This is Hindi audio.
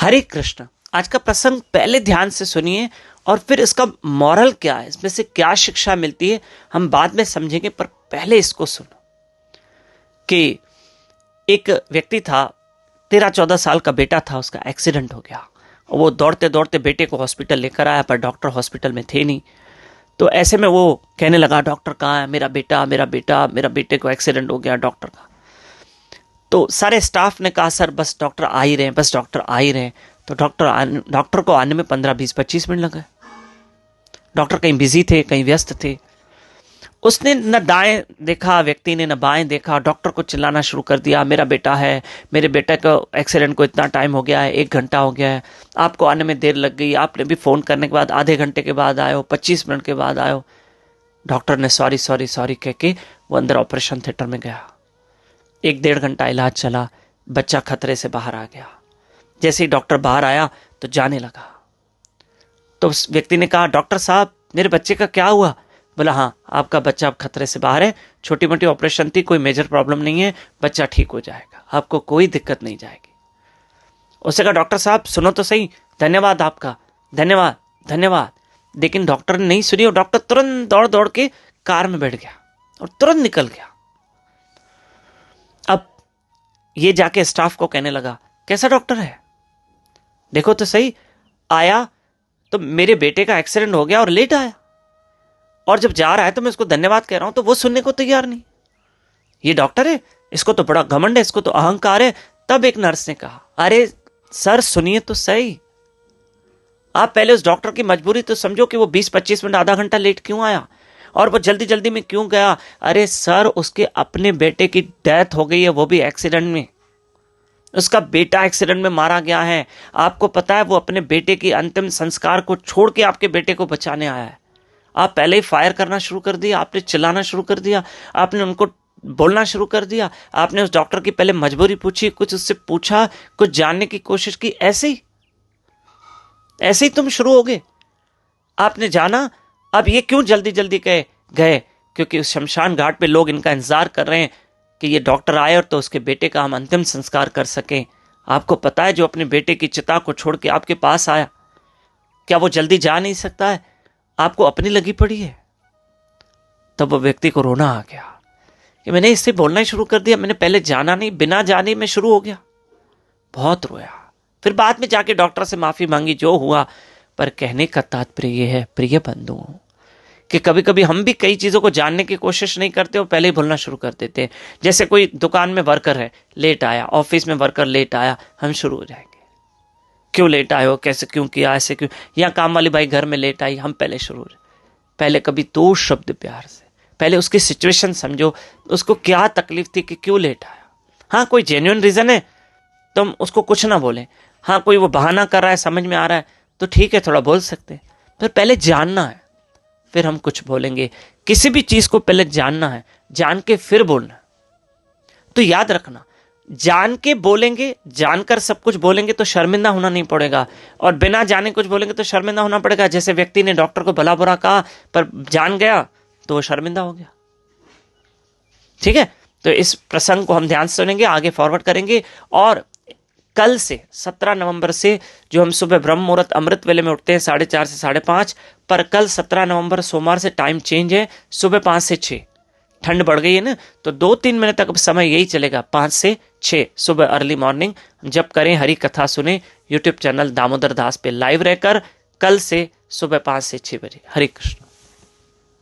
हरे कृष्ण। आज का प्रसंग पहले ध्यान से सुनिए और फिर इसका मॉरल क्या है, इसमें से क्या शिक्षा मिलती है हम बाद में समझेंगे, पर पहले इसको सुनो कि एक व्यक्ति था, 13-14 साल का बेटा था, उसका एक्सीडेंट हो गया। वो दौड़ते दौड़ते बेटे को हॉस्पिटल लेकर आया, पर डॉक्टर हॉस्पिटल में थे नहीं। तो ऐसे में वो कहने लगा, डॉक्टर कहाँ है, मेरा बेटा मेरा बेटा, मेरा बेटे को एक्सीडेंट हो गया डॉक्टर का। तो सारे स्टाफ ने कहा, सर बस डॉक्टर आ ही रहे हैं, बस डॉक्टर आ ही रहे हैं। तो डॉक्टर को आने में 15-20-25 मिनट लगे। डॉक्टर कहीं बिजी थे, कहीं व्यस्त थे। उसने न दाएं देखा व्यक्ति ने, न बाएं देखा। डॉक्टर को चिल्लाना शुरू कर दिया, मेरा बेटा है, मेरे बेटे को एक्सीडेंट को इतना टाइम हो गया है, 1 घंटा हो गया है, आपको आने में देर लग गई, आपने भी फ़ोन करने के बाद आधे घंटे के बाद आए हो, 25 मिनट के बाद आए हो। डॉक्टर ने सॉरी सॉरी सॉरी कह के वो अंदर ऑपरेशन थिएटर में गया। 1-1.5 घंटा इलाज चला, बच्चा खतरे से बाहर आ गया। जैसे ही डॉक्टर बाहर आया तो जाने लगा। तो उस व्यक्ति ने कहा, डॉक्टर साहब मेरे बच्चे का क्या हुआ? बोला, हाँ आपका बच्चा अब खतरे से बाहर है, छोटी मोटी ऑपरेशन थी, कोई मेजर प्रॉब्लम नहीं है, बच्चा ठीक हो जाएगा, आपको कोई दिक्कत नहीं जाएगी। उसने कहा, डॉक्टर साहब सुनो तो सही, धन्यवाद आपका, धन्यवाद धन्यवाद। लेकिन डॉक्टर ने नहीं सुनी और डॉक्टर तुरंत दौड़ दौड़ के कार में बैठ गया और तुरंत निकल गया। अब ये जाके स्टाफ को कहने लगा, कैसा डॉक्टर है, देखो तो सही, आया तो मेरे बेटे का एक्सीडेंट हो गया और लेट आया, और जब जा रहा है तो मैं उसको धन्यवाद कह रहा हूं तो वो सुनने को तैयार नहीं। ये डॉक्टर है, इसको तो बड़ा घमंड है, इसको तो अहंकार है। तब एक नर्स ने कहा, अरे सर सुनिए तो सही, आप पहले उस डॉक्टर की मजबूरी तो समझो कि वो 20-25 मिनट आधा घंटा लेट क्यों आया और वो जल्दी जल्दी में क्यों गया। अरे सर उसके अपने बेटे की डेथ हो गई है, वो भी एक्सीडेंट में, उसका बेटा एक्सीडेंट में मारा गया है। आपको पता है वो अपने बेटे की अंतिम संस्कार को छोड़ के आपके बेटे को बचाने आया है। आप पहले ही फायर करना शुरू कर दिया, आपने चिल्लाना शुरू कर दिया, आपने उनको बोलना शुरू कर दिया, आपने उस डॉक्टर की पहले मजबूरी पूछी, कुछ उससे पूछा, कुछ जानने की कोशिश की, ऐसे ही तुम शुरू हो गए। आपने जाना, अब ये क्यों जल्दी जल्दी गए, क्योंकि उस शमशान घाट पे लोग इनका इंतजार कर रहे हैं कि ये डॉक्टर आए और तो उसके बेटे का हम अंतिम संस्कार कर सकें। आपको पता है जो अपने बेटे की चिता को छोड़ के आपके पास आया, क्या वो जल्दी जा नहीं सकता है? आपको अपनी लगी पड़ी है। तब वो व्यक्ति को रोना आ गया कि मैंने इससे बोलना ही शुरू कर दिया, मैंने पहले जाना नहीं, बिना जाने में शुरू हो गया। बहुत रोया, फिर बाद में जाके डॉक्टर से माफी मांगी, जो हुआ। पर कहने का तात्पर्य यह है प्रिय बंधुओं कि कभी कभी हम भी कई चीजों को जानने की कोशिश नहीं करते और पहले ही भूलना शुरू कर देते हैं। जैसे कोई दुकान में वर्कर है, लेट आया, ऑफिस में वर्कर लेट आया, हम शुरू हो जाएंगे, क्यों लेट आए हो, कैसे क्यों किया, ऐसे क्यों, या काम वाली भाई घर में लेट आई, हम पहले शुरू हो जाए। पहले कभी 2 शब्द प्यार से, पहले उसकी सिचुएशन समझो, उसको क्या तकलीफ थी कि क्यों लेट आया। हाँ कोई जेन्युइन रीजन है तो हम उसको कुछ ना बोलें, हाँ कोई वो बहाना कर रहा है, समझ में आ रहा है तो ठीक है थोड़ा बोल सकते हैं, पर पहले जानना है फिर हम कुछ बोलेंगे। किसी भी चीज को पहले जानना है, जान के फिर बोलना है। तो याद रखना, जान के बोलेंगे, जानकर सब कुछ बोलेंगे तो शर्मिंदा होना नहीं पड़ेगा, और बिना जाने कुछ बोलेंगे तो शर्मिंदा होना पड़ेगा। जैसे व्यक्ति ने डॉक्टर को भला बुरा कहा पर जान गया तो वो शर्मिंदा हो गया। ठीक है, तो इस प्रसंग को हम ध्यान से सुनेंगे, आगे फॉरवर्ड करेंगे। और कल से 17 नवंबर से जो हम सुबह ब्रह्म मुहूर्त अमृत वेले में उठते हैं 4:30 से 5:30, पर कल 17 नवंबर सोमवार से टाइम चेंज है, सुबह 5 से 6। ठंड बढ़ गई है ना, तो 2-3 मिनट तक समय यही चलेगा, 5 से 6 सुबह अर्ली मॉर्निंग जब करें, हरी कथा सुने यूट्यूब चैनल दामोदर दास पे लाइव रहकर, कल से सुबह 5 से 6 बजे। हरे कृष्ण।